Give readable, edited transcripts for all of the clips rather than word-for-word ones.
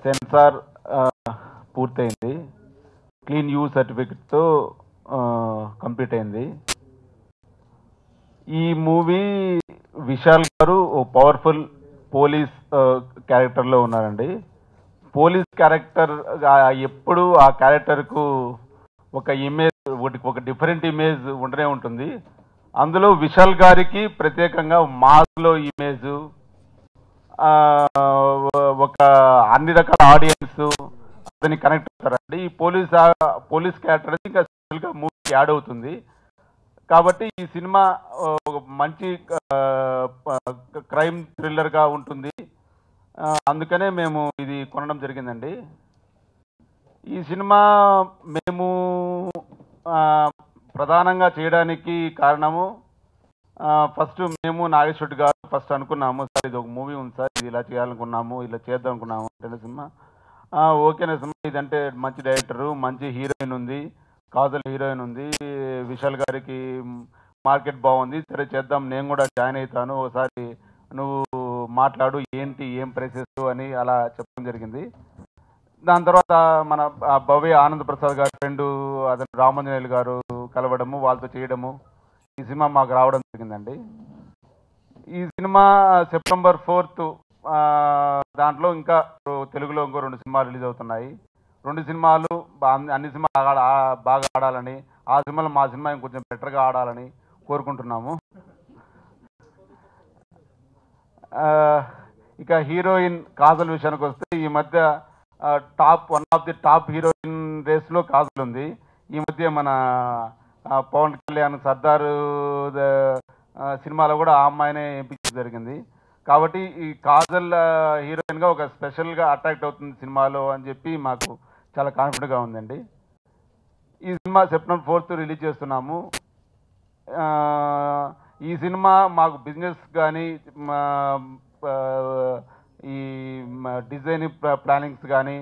Censor పూర్తయింది. Clean you సర్టిఫికెట్తో complete అయింది. ఈ మూవీ విశాల్ గారు ఓ పవర్ఫుల్ పోలీస్ క్యారెక్టర్లో ఉన్నారండి. పోలీస్ క్యారెక్టర్ ఎప్పుడు ఆ క్యారెక్టర్కు ఒక ఇమేజ్, ఒక డిఫరెంట్ ఇమేజ్ ఉండనే ఉంటుంది. అందులో విశాల్ గారికి ప్రత్యేకంగా మాస్లో ఇమేజ్, ఒక అన్ని రకాల ఆడియన్స్ అతన్ని కనెక్ట్ అవుతారండి. ఈ పోలీస్ క్యారెక్టర్ అనేది ఇంకా స్పెషల్గా మూవీ యాడ్ అవుతుంది. కాబట్టి ఈ సినిమా మంచి క్రైమ్ థ్రిల్లర్గా ఉంటుంది. అందుకనే మేము ఇది కొనడం జరిగిందండి. ఈ సినిమా మేము ప్రధానంగా చేయడానికి కారణము, ఫస్ట్ మేము నాగేశ్వర్ గారు ఫస్ట్ అనుకున్నాము, సార్ ఇది ఒక మూవీ ఉంది సార్, ఇది ఇలా చేయాలనుకున్నాము, ఇలా చేద్దాం అనుకున్నాము అంటే సినిమా ఓకేనా సినిమా, ఇదంటే మంచి డైరెక్టరు, మంచి హీరోయిన్ ఉంది, కాజల్ హీరోయిన్ ఉంది, విశాల్ గారికి మార్కెట్ బాగుంది, సరే చేద్దాం, నేను కూడా జాయిన్ అవుతాను, ఒకసారి నువ్వు మాట్లాడు ఏంటి ఏం ప్రైసెస్ అని అలా చెప్పడం జరిగింది. దాని తర్వాత మన భవ్య ఆనంద్ ప్రసాద్ గారి ఫ్రెండ్ అతను రామంజనేయులు గారు కలవడము, వాళ్ళతో చేయడము, ఈ సినిమా మాకు రావడం జరిగిందండి. ఈ సినిమా సెప్టెంబర్ 4th దాంట్లో ఇంకా తెలుగులో ఇంకో 2 సినిమాలు రిలీజ్ అవుతున్నాయి. 2 సినిమాలు అన్ని సినిమాలు బాగా ఆడాలని, ఆ సినిమాలో మా సినిమా ఇంకొంచెం బెటర్గా ఆడాలని కోరుకుంటున్నాము. ఇక హీరోయిన్ కాజల్ విషయానికి వస్తే, ఈ మధ్య one of the top heroine రేస్లో కాజల్ ఉంది. ఈ మధ్య మన పవన్ కళ్యాణ్ సర్దార్ సినిమాలో కూడా ఆ అమ్మాయినే ఎంపిక జరిగింది. కాబట్టి ఈ కాజల్ హీరోయిన్గా ఒక స్పెషల్గా అట్రాక్ట్ అవుతుంది సినిమాలో అని చెప్పి మాకు చాలా కాన్ఫిడెంట్గా ఉందండి. ఈ సినిమా సెప్టెంబర్ 4th రిలీజ్ చేస్తున్నాము. ఈ సినిమా మాకు బిజినెస్ కానీ, ఈ డిజైన్ ప్లానింగ్స్ కానీ,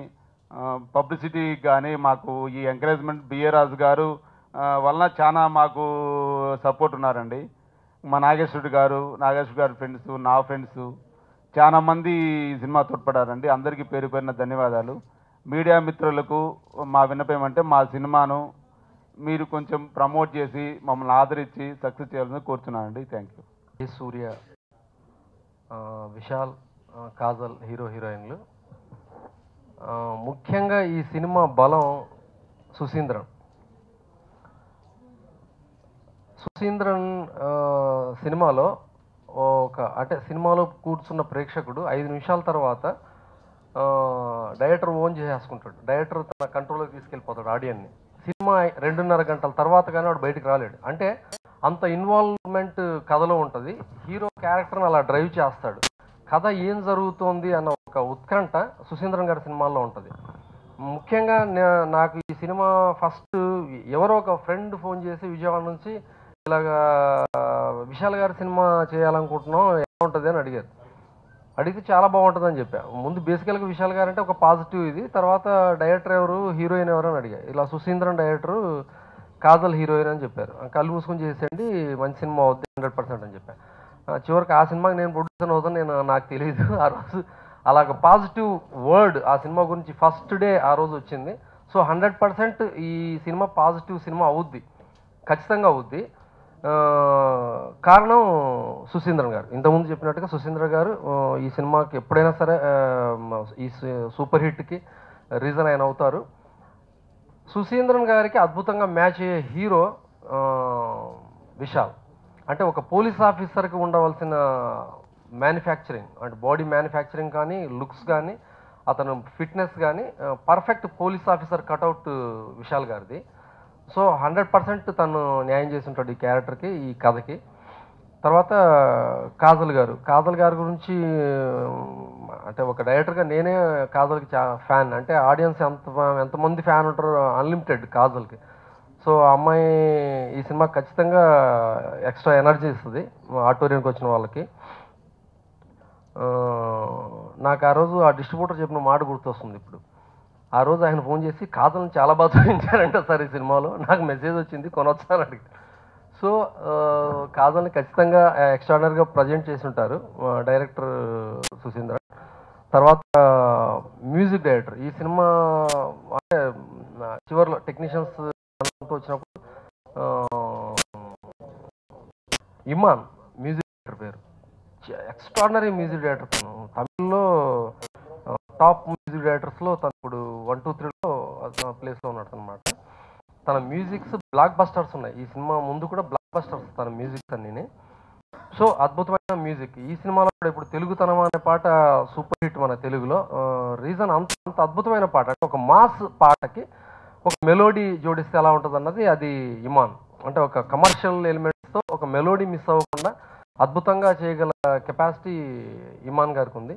పబ్లిసిటీ కానీ మాకు ఈ ఎంకరేజ్మెంట్ బిఏ రాజు గారు వలన చాలా మాకు సపోర్ట్ ఉన్నారండి. మా నాగేశ్వర్ గారు ఫ్రెండ్స్, నా ఫ్రెండ్స్ చాలా మంది ఈ సినిమా తోడ్పడారండి. అందరికీ పేరు పేరున ధన్యవాదాలు. మీడియా మిత్రులకు మా విన్నపం అంటే, మా సినిమాను మీరు కొంచెం ప్రమోట్ చేసి మమ్మల్ని ఆదరించి సక్సెస్ చేయాలని కోరుతున్నానండి. Thank you. సూర్య, విశాల్, కాజల్ హీరోయిన్లు. ముఖ్యంగా ఈ సినిమా బలం సుశీంద్రన్ సినిమాలో సినిమాలో కూర్చున్న ప్రేక్షకుడు 5 నిమిషాల తర్వాత డైరెక్టర్ ఓన్ చేసేసుకుంటాడు. డైరెక్టర్ తన కంట్రోల్లోకి తీసుకెళ్ళిపోతాడు ఆడియన్ని. సినిమా 2.5 గంటల తర్వాత కానీ వాడు బయటకు రాలేడు. అంటే అంత ఇన్వాల్వ్మెంట్ కథలో ఉంటుంది. హీరో క్యారెక్టర్ని అలా డ్రైవ్ చేస్తాడు. కథ ఏం జరుగుతోంది అన్న ఒక ఉత్కంఠ సుశీంద్రన్ గారి సినిమాల్లో ఉంటుంది. ముఖ్యంగా నాకు ఈ సినిమా ఫస్ట్ ఎవరో ఒక ఫ్రెండ్ ఫోన్ చేసి విజయవాడ నుంచి ఇలాగా విశాల్ గారి సినిమా చేయాలనుకుంటున్నాం, ఎలా ఉంటుంది అని అడిగారు. అడిగితే చాలా బాగుంటుందని చెప్పా. ముందు బేసికల్గా విశాల్ గారు అంటే ఒక పాజిటివ్ ఇది. తర్వాత డైరెక్టర్ ఎవరు, హీరోయిన్ ఎవరు అని అడిగా. ఇలా సుశీంద్రన్ డైరెక్టరు, కాజల్ హీరోయిన్ అని చెప్పారు. కళ్ళు మూసుకొని చేసేయండి, మంచి సినిమా అవుద్ది 100% అని చెప్పాను. చివరికి ఆ సినిమాకి నేను ప్రొడ్యూసర్ అవుతాను నాకు తెలియదు. ఆ రోజు అలాగ పాజిటివ్ వర్డ్ ఆ సినిమా గురించి ఫస్ట్ డే ఆ రోజు వచ్చింది. సో 100% ఈ సినిమా పాజిటివ్ సినిమా అవుద్ది, ఖచ్చితంగా అవుద్ది. కారణం సుశీంద్రన్ గారు. ఇంతకుముందు చెప్పినట్టుగా సుశీంద్ర గారు ఈ సినిమాకి ఎప్పుడైనా సరే ఈ సూపర్ హిట్కి రీజన్ ఆయన అవుతారు. సుశీంద్రన్ గారికి అద్భుతంగా మ్యాచ్ అయ్యే హీరో విశాల్. అంటే ఒక పోలీస్ ఆఫీసర్కి ఉండవలసిన మ్యానుఫ్యాక్చరింగ్, అంటే బాడీ మ్యానుఫ్యాక్చరింగ్ కానీ, లుక్స్ కానీ, అతను ఫిట్నెస్ కానీ perfect police officer cutout Vishal గారిది. సో 100% తను న్యాయం చేసి ఉంటాడు ఈ క్యారెక్టర్కి, ఈ కథకి. తర్వాత కాజల్ గారి గురించి అంటే ఒక డైరెక్టర్గా నేనే కాజల్కి ఫ్యాన్. అంటే ఆడియన్స్ ఎంతమంది ఫ్యాన్ ఉంటారో అన్లిమిటెడ్ కాజల్కి. సో ఆ అమ్మాయి ఈ సినిమా ఖచ్చితంగా ఎక్స్ట్రా ఎనర్జీ ఇస్తుంది ఆడిటోరియంకి వచ్చిన వాళ్ళకి. నాకు ఆ రోజు ఆ డిస్ట్రిబ్యూటర్ చెప్పిన మాట గుర్తొస్తుంది ఇప్పుడు. ఆ రోజు ఆయన ఫోన్ చేసి కాజల్ని చాలా బాగా చూపించారంట సార్ ఈ సినిమాలో, నాకు మెసేజ్ వచ్చింది కొనొచ్చా అని అడిగి. సో కాజల్ని ఖచ్చితంగా ఎక్స్ట్రాడనరీగా ప్రజెంట్ చేసి ఉంటారు డైరెక్టర్ సుశీంద్ర. తర్వాత మ్యూజిక్ డైరెక్టర్. ఈ సినిమా అంటే చివరిలో టెక్నీషియన్స్ వచ్చినప్పుడు ఇమాన్ మ్యూజిక్ డైరెక్టర్ పేరు, ఎక్స్ట్రాడినరీ మ్యూజిక్ డైరెక్టర్. తను తమిళ్లో టాప్ మ్యూజిక్ డైరెక్టర్స్లో తను ఇప్పుడు 1, 2, 3లో ప్లేస్లో ఉన్నాడు అనమాట. తన మ్యూజిక్స్ బ్లాక్ బస్టర్స్ ఉన్నాయి. ఈ సినిమా ముందు కూడా బ్లాక్ బస్టర్స్ తన మ్యూజిక్స్ అన్నీ. సో అద్భుతమైన మ్యూజిక్. ఈ సినిమాలో కూడా ఇప్పుడు తెలుగుతనం అనే పాట సూపర్ హిట్ మన తెలుగులో. రీజన్ అంత అద్భుతమైన పాట, అంటే ఒక మాస్ పాటకి ఒక మెలోడీ జోడిస్తే ఎలా ఉంటుంది అన్నది అది ఇమాన్. అంటే ఒక కమర్షియల్ ఎలిమెంట్స్తో ఒక మెలోడీ మిస్ అవ్వకుండా అద్భుతంగా చేయగల కెపాసిటీ ఇమాన్ గారికి ఉంది.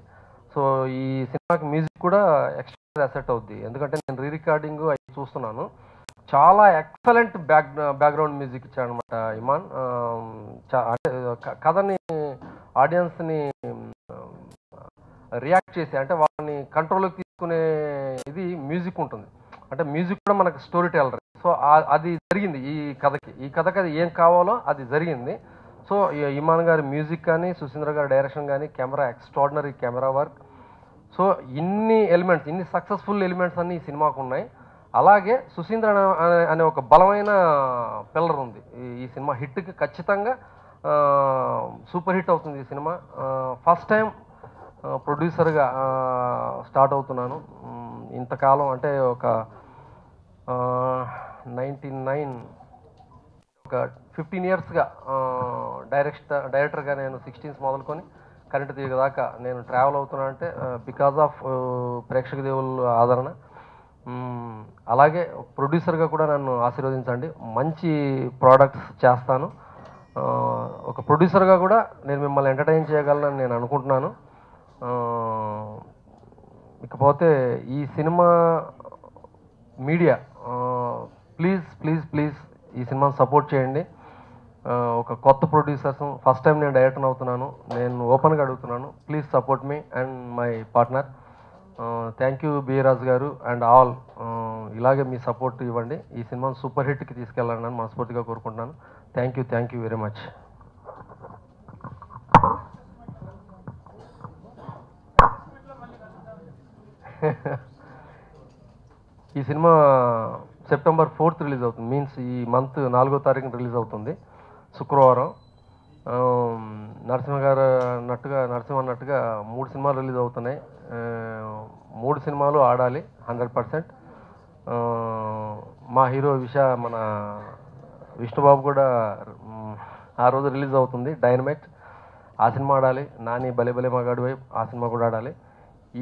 సో ఈ సినిమాకి మ్యూజిక్ కూడా ఎక్స్ట్రా అసెట్ అవుద్ది. ఎందుకంటే నేను రీ రికార్డింగ్ అవి చూస్తున్నాను, చాలా ఎక్సలెంట్ బ్యాక్గ్రౌండ్ మ్యూజిక్ ఇచ్చాడనమాట ఇమాన్. అంటే కథని ఆడియన్స్ని రియాక్ట్ చేసి, అంటే వాళ్ళని కంట్రోల్లోకి తీసుకునే ఇది మ్యూజిక్ ఉంటుంది. అంటే మ్యూజిక్ కూడా మనకు స్టోరీ టెల్లర్. సో అది జరిగింది ఈ కథకి అది ఏం కావాలో అది జరిగింది. సో ఇమాన్ గారి మ్యూజిక్ కానీ, సుశీంద్ర గారి డైరెక్షన్ కానీ, camera extraordinary camera work. So ఇన్ని ఎలిమెంట్స్, ఇన్ని సక్సెస్ఫుల్ ఎలిమెంట్స్ అన్నీ ఈ సినిమాకు ఉన్నాయి. అలాగే సుశీంద్ర అనే ఒక బలమైన పిల్లర్ ఉంది. ఈ సినిమా హిట్కి ఖచ్చితంగా సూపర్ హిట్ అవుతుంది ఈ సినిమా. ఫస్ట్ టైం ప్రొడ్యూసర్గా స్టార్ట్ అవుతున్నాను. ఇంతకాలం అంటే ఒక 99 ఒక 15 ఇయర్స్గా డైరెక్టర్గా నేను 16s మొదలుకొని కరెంట్ తీగ దాకా నేను ట్రావెల్ అవుతున్నాను. అంటే బికాజ్ ఆఫ్ ప్రేక్షక దేవుళ్ళ ఆదరణ. అలాగే ప్రొడ్యూసర్గా కూడా నన్ను ఆశీర్వదించండి. మంచి ప్రోడక్ట్స్ చేస్తాను. ఒక ప్రొడ్యూసర్గా కూడా నేను మిమ్మల్ని ఎంటర్టైన్ చేయగలనని నేను అనుకుంటున్నాను. ఇకపోతే ఈ cinema media please please please ఈ సినిమాని సపోర్ట్ చేయండి. ఒక కొత్త ప్రొడ్యూసర్స్, ఫస్ట్ టైం నేను డైరెక్టర్ అవుతున్నాను. నేను ఓపెన్గా అడుగుతున్నాను, please support me and my partner. Thank you B A Raju garu and all. ఇలాగే మీ సపోర్ట్ ఇవ్వండి. ఈ సినిమాను సూపర్ హిట్కి తీసుకెళ్ళాలని మనస్ఫూర్తిగా కోరుకుంటున్నాను. Thank you very much. ఈ సినిమా సెప్టెంబర్ 4th రిలీజ్ అవుతుంది. మీన్స్ ఈ మంత్ 4వ తారీఖున రిలీజ్ అవుతుంది, శుక్రవారం. నరసింహ అన్నట్టుగా 3 సినిమాలు రిలీజ్ అవుతున్నాయి. 3 సినిమాలు ఆడాలి 100%. మా హీరో మన విష్ణుబాబు కూడా ఆ రోజు రిలీజ్ అవుతుంది, డైనమైట్. ఆ సినిమా ఆడాలి. నాని భలే భలే మగాడు వైపు ఆ సినిమా కూడా ఆడాలి.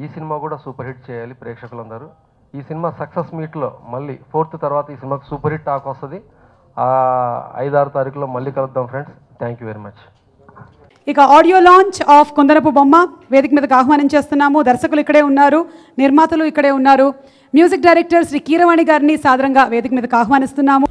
ఈ సినిమా కూడా సూపర్ హిట్ చేయాలి ప్రేక్షకులందరూ. ఈ సినిమా సక్సెస్ మీట్లో మళ్ళీ 4th తర్వాత ఈ సినిమాకి సూపర్ హిట్ టాక్ వస్తుంది. 5-6 తారీఖులో మళ్ళీ కలుద్దాం friends. Thank you very much. ఇక ఆడియో లాంచ్ ఆఫ్ కుందనపు బొమ్మ వేదిక మీదకి ఆహ్వానం చేస్తున్నాము. దర్శకులు ఇక్కడే ఉన్నారు, నిర్మాతలు ఇక్కడే ఉన్నారు. మ్యూజిక్ డైరెక్టర్ శ్రీ కీరవాణి గారిని సాదరంగా వేదిక మీదకి ఆహ్వానిస్తున్నాము.